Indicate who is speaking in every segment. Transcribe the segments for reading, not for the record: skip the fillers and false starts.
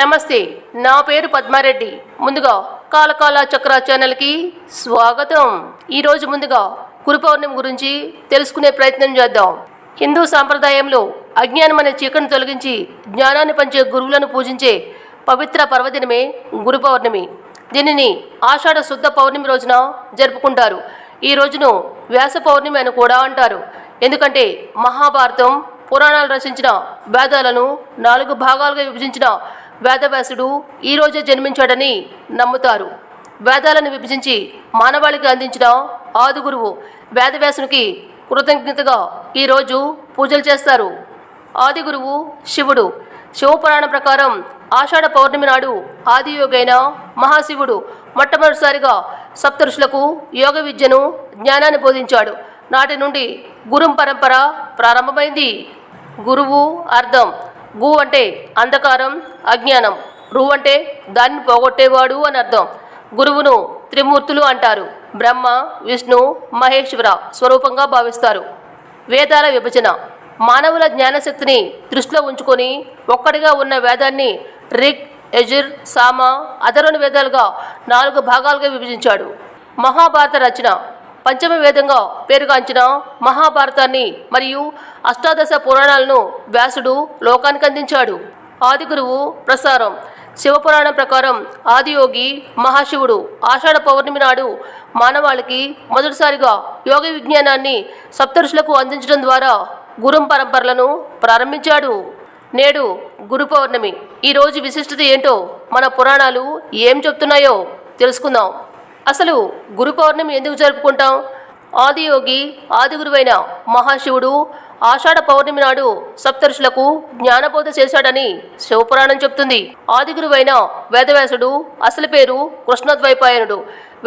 Speaker 1: నమస్తే, నా పేరు పద్మారెడ్డి. ముందుగా కాలకాల చక్ర ఛానల్కి స్వాగతం. ఈరోజు ముందుగా గురు పౌర్ణమి గురించి తెలుసుకునే ప్రయత్నం చేద్దాం. హిందూ సాంప్రదాయంలో అజ్ఞానం అనే చీకటిని తొలగించి జ్ఞానాన్ని పంచే గురువులను పూజించే పవిత్ర పర్వదినమే గురు పౌర్ణమి. దీనిని ఆషాఢ శుద్ధ పౌర్ణమి రోజున జరుపుకుంటారు. ఈ రోజును వ్యాస పౌర్ణమి అని కూడా అంటారు. ఎందుకంటే మహాభారతం పురాణాలు రచించిన వేదాలను 4 భాగాలుగా విభజించిన వేదవ్యాసుడు ఈరోజే జన్మించాడని నమ్ముతారు. వేదాలను విభజించి మానవాళికి అందించిన ఆది గురువు వేదవ్యాసునికి కృతజ్ఞతగా ఈరోజు పూజలు చేస్తారు. ఆది గురువు శివుడు. శివపురాణం ప్రకారం ఆషాఢ పౌర్ణమి నాడు ఆదియోగైన మహాశివుడు మొట్టమొదటిసారిగా సప్తఋషులకు యోగ విద్యను జ్ఞానాన్ని బోధించాడు. నాటి నుండి గురు పరంపర ప్రారంభమైంది. గురువు అర్థం: గు అంటే అంధకారం, అజ్ఞానం. రు అంటే దాన్ని పోగొట్టేవాడు అని అర్థం. గురువును త్రిమూర్తులు అంటారు. బ్రహ్మ, విష్ణు, మహేశ్వర స్వరూపంగా భావిస్తారు. వేదాల విభజన. మానవుల జ్ఞానశక్తిని దృష్టిలో ఉంచుకొని ఒక్కడిగా ఉన్న వేదాన్ని రిగ్, యజుర్, సామ, అథర్వణ వేదాలుగా 4 భాగాలుగా విభజించాడు. మహాభారత రచన. పంచమ వేదంగా పేరుగాంచిన మహాభారతాన్ని మరియు అష్టాదశ పురాణాలను వ్యాసుడు లోకానికి అందించాడు. ఆది గురువు ప్రసారం. శివపురాణం ప్రకారం ఆదియోగి మహాశివుడు ఆషాఢ పౌర్ణమి నాడు మానవాళికి మొదటిసారిగా యోగ విజ్ఞానాన్ని సప్తఋషులకు అందించడం ద్వారా గురు పరంపరలను ప్రారంభించాడు. నేడు గురు పౌర్ణమి. ఈరోజు విశిష్టత ఏంటో మన పురాణాలు ఏం చెప్తున్నాయో తెలుసుకుందాం. అసలు గురు పౌర్ణమి ఎందుకు జరుపుకుంటాం? ఆదియోగి ఆది గురువైన మహాశివుడు ఆషాఢ పౌర్ణమి నాడు సప్తఋషులకు జ్ఞానబోధ చేశాడని శివపురాణం చెప్తుంది. ఆది గురువైన వేదవ్యాసుడు అసలు పేరు కృష్ణద్వైపాయనుడు.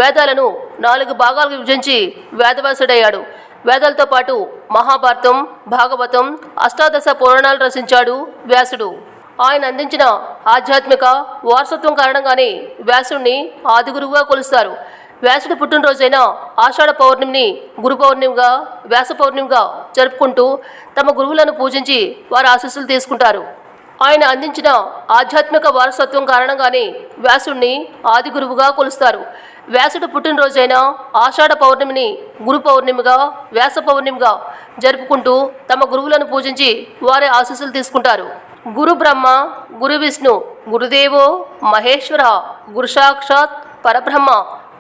Speaker 1: వేదాలను 4 భాగాలుగా విభజించి వేదవ్యాసుడయ్యాడు. వేదాలతో పాటు మహాభారతం, భాగవతం, అష్టాదశ పురాణాలు రచించాడు వ్యాసుడు. ఆయన అందించిన ఆధ్యాత్మిక వారసత్వం కారణంగానే వ్యాసుడిని ఆదిగురువుగా కొలుస్తారు. వ్యాసుడి పుట్టినరోజైన ఆషాఢ పౌర్ణమిని గురు పౌర్ణమిగా, వ్యాస పౌర్ణమిగా జరుపుకుంటూ తమ గురువులను పూజించి వారి ఆశీస్సులు తీసుకుంటారు. ఆయన అందించిన ఆధ్యాత్మిక వారసత్వం కారణంగానే వ్యాసుడిని ఆది గురువుగా కొలుస్తారు. వ్యాసుడు పుట్టినరోజైన ఆషాఢ పౌర్ణమిని గురు పౌర్ణమిగా, వ్యాస పౌర్ణమిగా జరుపుకుంటూ తమ గురువులను పూజించి వారి ఆశీస్సులు తీసుకుంటారు. గురు బ్రహ్మ, గురు విష్ణు, గురుదేవో మహేశ్వర, గురు సాక్షాత్ పరబ్రహ్మ,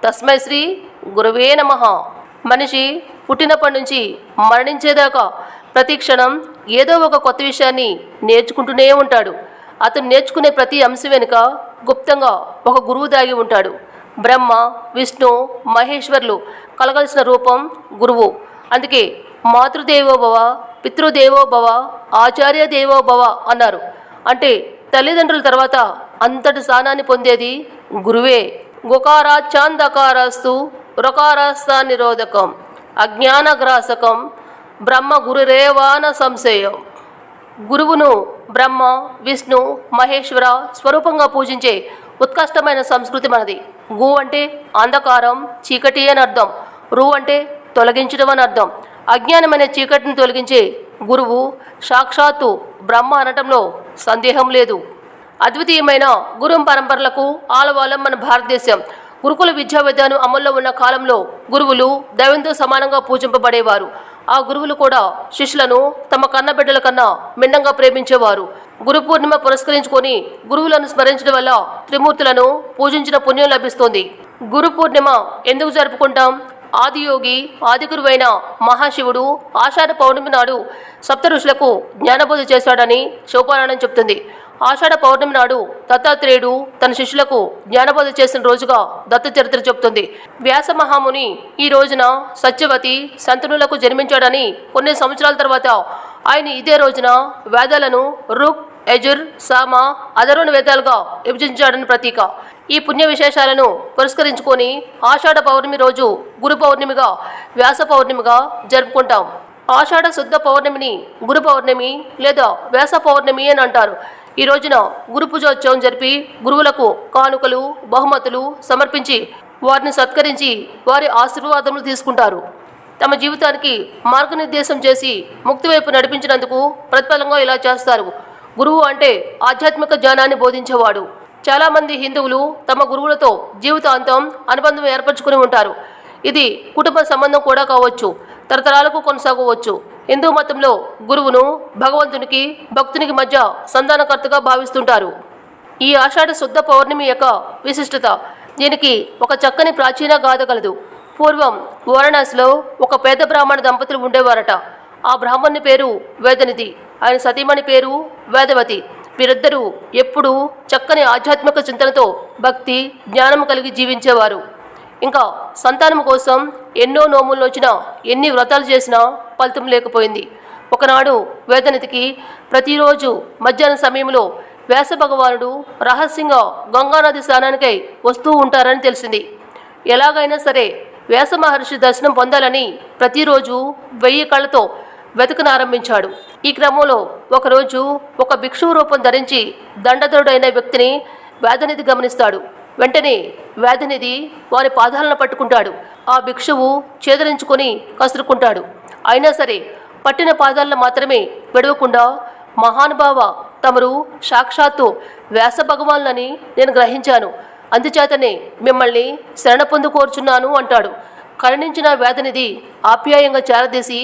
Speaker 1: తస్మై శ్రీ గురువే నమః. మనిషి పుట్టినప్పటి నుంచి మరణించేదాకా ప్రతి క్షణం ఏదో ఒక కొత్త విషయాన్ని నేర్చుకుంటూనే ఉంటాడు. అతను నేర్చుకునే ప్రతి అంశం వెనుక గుప్తంగా ఒక గురువు దాగి ఉంటాడు. బ్రహ్మ, విష్ణు, మహేశ్వర్లు కలగలిసిన రూపం గురువు. అందుకే మాతృదేవోభవ, పితృదేవోభవ, ఆచార్య దేవోభవ అన్నారు. అంటే తల్లిదండ్రుల తర్వాత అంతటి స్థానాన్ని పొందేది గురువే. గుకారాచ్చాందకారస్తు రుకారస్థ నిరోధకం అజ్ఞానగ్రాసకం బ్రహ్మ గురురేవాన సంశయం. గురువును బ్రహ్మ, విష్ణు, మహేశ్వర స్వరూపంగా పూజించే ఉత్కృష్టమైన సంస్కృతి మనది. గు అంటే అంధకారం, చీకటి అని అర్థం. రు అంటే తొలగించడం అని అర్థం. అజ్ఞానం అనే చీకటిని తొలగించే గురువు సాక్షాత్తు బ్రహ్మ అనటంలో సందేహం లేదు. అద్వితీయమైన గురు పరంపరలకు ఆలవాలం మన భారతదేశం. గురుకుల విద్యా విధానం అమల్లో ఉన్న కాలంలో గురువులు దైవంతో సమానంగా పూజింపబడేవారు. ఆ గురువులు కూడా శిష్యులను తమ కన్నబిడ్డల కన్నా మిన్నంగా ప్రేమించేవారు. గురు పూర్ణిమ పురస్కరించుకొని గురువులను స్మరించడం వల్ల త్రిమూర్తులను పూజించిన పుణ్యం లభిస్తుంది. గురు పూర్ణిమ ఎందుకు జరుపుకుంటాం? ఆదియోగి ఆది గురువైన మహాశివుడు ఆషాఢ పౌర్ణమి నాడు సప్త ఋషులకు జ్ఞానబోధ చేశాడని శివపురాణం చెప్తుంది. ఆషాఢ పౌర్ణమి నాడు దత్తాత్రేయుడు తన శిష్యులకు జ్ఞానబోధ చేసిన రోజుగా దత్త చరిత్ర చెబుతుంది. వ్యాస మహాముని ఈ రోజున సత్యవతి సంతనులకు జన్మించాడని కొన్ని సంవత్సరాల తర్వాత ఆయన ఇదే రోజున వేదాలను రుక్, యజుర్, సామ, అథర్వణ వేదాలుగా విభజించాడని ప్రతీక. ఈ పుణ్య విశేషాలను పురస్కరించుకొని ఆషాఢ పౌర్ణమి రోజు గురు పౌర్ణమిగా, వ్యాస పౌర్ణమిగా జరుపుకుంటాం. ఆషాఢ శుద్ధ పౌర్ణమిని గురు పౌర్ణమి లేదా వ్యాస పౌర్ణమి అని అంటారు. ఈ రోజున గురు పూజోత్సవం జరిపి గురువులకు కానుకలు, బహుమతులు సమర్పించి వారిని సత్కరించి వారి ఆశీర్వాదములు తీసుకుంటారు. తమ జీవితానికి మార్గనిర్దేశం చేసి ముక్తి వైపు నడిపించినందుకు ప్రతిఫలంగా ఇలా చేస్తారు. గురువు అంటే ఆధ్యాత్మిక జ్ఞానాన్ని బోధించేవాడు. చాలామంది హిందువులు తమ గురువులతో జీవితాంతం అనుబంధం ఏర్పరచుకుని ఉంటారు. ఇది కుటుంబ సంబంధం కూడా కావచ్చు, తరతరాలకు కొనసాగవచ్చు. హిందూ మతంలో గురువును భగవంతునికి భక్తునికి మధ్య సంధానకర్తగా భావిస్తుంటారు. ఈ ఆషాఢ శుద్ధ పౌర్ణమి యొక్క విశిష్టత. దీనికి ఒక చక్కని ప్రాచీన గాథ కలదు. పూర్వం వారణాసిలో ఒక పేద బ్రాహ్మణ దంపతులు ఉండేవారట. ఆ బ్రాహ్మణుని పేరు వేదనిధి, ఆయన సతీమణి పేరు వేదవతి. వీరిద్దరూ ఎప్పుడూ చక్కని ఆధ్యాత్మిక చింతనతో భక్తి జ్ఞానం కలిగి జీవించేవారు. ఇంకా సంతానం కోసం ఎన్నో నోములు వచ్చినా, ఎన్ని వ్రతాలు చేసినా ఫలితం లేకపోయింది. ఒకనాడు వేదనిధికి ప్రతిరోజు మధ్యాహ్నం సమయంలో వ్యాస భగవానుడు రహస్యంగా గంగానది స్నానానికై వస్తూ ఉంటారని తెలిసింది. ఎలాగైనా సరే వ్యాస మహర్షి దర్శనం పొందాలని ప్రతిరోజు 1000 కళ్ళతో వెతకనారంభించాడు. ఈ క్రమంలో ఒకరోజు ఒక భిక్షువు రూపం ధరించి దండధరుడైన వ్యక్తిని వేదనిధి గమనిస్తాడు. వెంటనే వేదనిధి వారి పాదాలను పట్టుకుంటాడు. ఆ భిక్షువు చేదరించుకొని కసురుకుంటాడు. అయినా సరే పట్టిన పాదాలను మాత్రమే విడవకుండా, మహానుభావ, తమరు సాక్షాత్తు వ్యాస భగవానులని నేను గ్రహించాను, అందుచేతనే మిమ్మల్ని శరణ పొందు కోరుచున్నాను అంటాడు. కరుణించిన వేదనిధి ఆప్యాయంగా చేరదీసి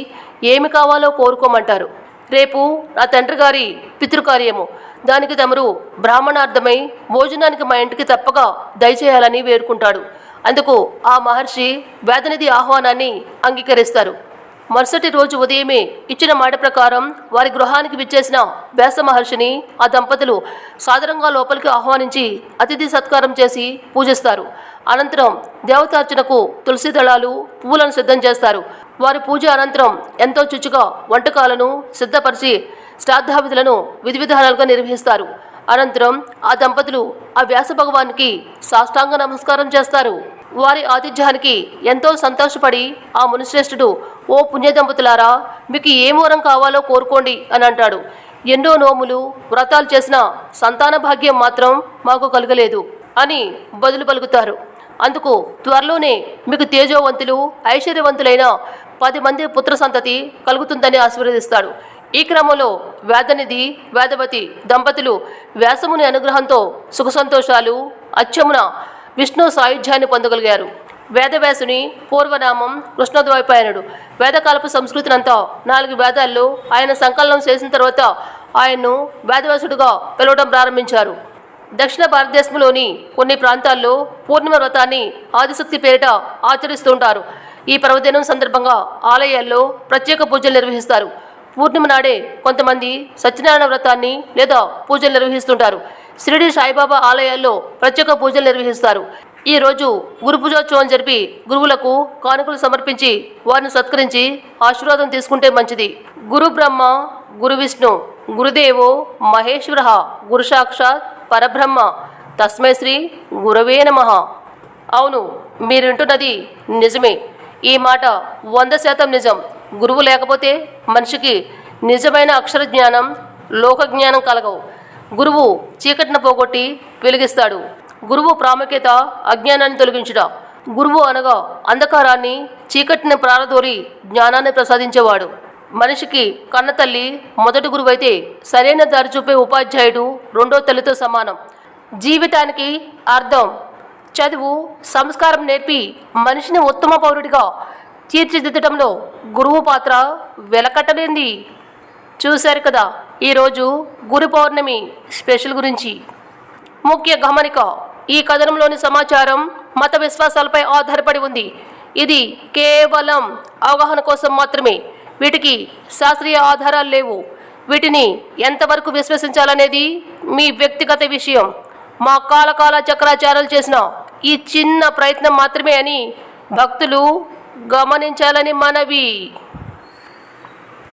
Speaker 1: ఏమి కావాలో కోరుకోమంటారు. రేపు నా తండ్రి గారి పితృకార్యము, దానికి తమరు బ్రాహ్మణార్థమై భోజనానికి మా ఇంటికి తప్పగా దయచేయాలని వేడుకుంటాడు. అందుకు ఆ మహర్షి వేదనిధి ఆహ్వానాన్ని అంగీకరిస్తారు. మరుసటి రోజు ఉదయమే ఇచ్చిన మాట ప్రకారం వారి గృహానికి విచ్చేసిన వ్యాస మహర్షిని ఆ దంపతులు సాదరంగా లోపలికి ఆహ్వానించి అతిథి సత్కారం చేసి పూజిస్తారు. అనంతరం దేవతార్చనకు తులసి దళాలు, పువ్వులను సిద్ధం చేస్తారు. వారి పూజ అనంతరం ఎంతో చుచుగా వంటకాలను సిద్ధపరిచి శ్రాద్ధావిధులను విధి విధానాలుగా నిర్వహిస్తారు. అనంతరం ఆ దంపతులు ఆ వ్యాస భగవానికి సాష్టాంగ నమస్కారం చేస్తారు. వారి ఆతిథ్యానికి ఎంతో సంతోషపడి ఆ మునిశ్రేష్ఠుడు, ఓ పుణ్య దంపతులారా, మీకు ఏ వరం కావాలో కోరుకోండి అని అంటాడు. ఎన్నో నోములు వ్రతాలు చేసిన సంతాన భాగ్యం మాత్రం మాకు కలగలేదు అని బదులు పలుకుతారు. అందుకు త్వరలోనే మీకు తేజోవంతులు ఐశ్వర్యవంతులైన 10 మంది పుత్ర సంతతి కలుగుతుందని ఆశీర్వదిస్తాడు. ఈ క్రమంలో వేదనిధి వేదవతి దంపతులు వ్యాసముని అనుగ్రహంతో సుఖ సంతోషాలు, అచ్చమున విష్ణు సాయుధ్యాన్ని పొందగలిగారు. వేదవ్యాసుని పూర్వనామం కృష్ణద్వైపాయనుడు. వేదకాలపు సంస్కృతినంతా 4 వేదాల్లో ఆయన సంకలనం చేసిన తర్వాత ఆయన్ను వేదవ్యాసుడుగా పిలవడం ప్రారంభించారు. దక్షిణ భారతదేశంలోని కొన్ని ప్రాంతాల్లో పూర్ణిమ వ్రతాన్ని ఆదిశక్తి పేరిట ఆచరిస్తుంటారు. ఈ పర్వదినం సందర్భంగా ఆలయాల్లో ప్రత్యేక పూజలు నిర్వహిస్తారు. పూర్ణిమ నాడే కొంతమంది సత్యనారాయణ వ్రతాన్ని లేదా పూజలు నిర్వహిస్తుంటారు. షిరిడి సాయిబాబా ఆలయాల్లో ప్రత్యేక పూజలు నిర్వహిస్తారు. ఈ రోజు గురు పూజోత్సవం జరిపి గురువులకు కానుకలు సమర్పించి వారిని సత్కరించి ఆశీర్వాదం తీసుకుంటే మంచిది. గురు బ్రహ్మ గురు విష్ణు గురుదేవో మహేశ్వర గురు సాక్షాత్ పరబ్రహ్మ తస్మై శ్రీ గురవే నమః. అవును, మీరు వింటున్నది నిజమే. ఈ మాట 100% నిజం. గురువు లేకపోతే మనిషికి నిజమైన అక్షర జ్ఞానం, లోక జ్ఞానం కలగవు. గురువు చీకటిని పోగొట్టి వెలిగిస్తాడు. గురువు ప్రాముఖ్యత అజ్ఞానాన్ని తొలగించుట. గురువు అనగా అంధకారాన్ని, చీకటిని ప్రారదోరి జ్ఞానాన్ని ప్రసాదించేవాడు. మనిషికి కన్న తల్లి మొదటి గురువు అయితే సరైన దారి చూపే ఉపాధ్యాయుడు రెండో తల్లితో సమానం. జీవితానికి అర్థం, చదువు, సంస్కారం నేర్పి మనిషిని ఉత్తమ పౌరుడిగా తీర్చిదిద్దడంలో గురువు పాత్ర వెలకట్టలేంది. చూశారు కదా ఈరోజు గురు పౌర్ణమి స్పెషల్ గురించి. ముఖ్య గమనిక, ఈ కథనంలోని సమాచారం మత విశ్వాసాలపై ఆధారపడి ఉంది. ఇది కేవలం అవగాహన కోసం మాత్రమే. వీటికి శాస్త్రీయ ఆధారాలు లేవు. వీటిని ఎంతవరకు విశ్వసించాలనేది మీ వ్యక్తిగత విషయం. మా కాలకాల చక్రాచారాలు చేసిన ఈ చిన్న ప్రయత్నం మాత్రమే అని భక్తులు గమనించాలని మనవి.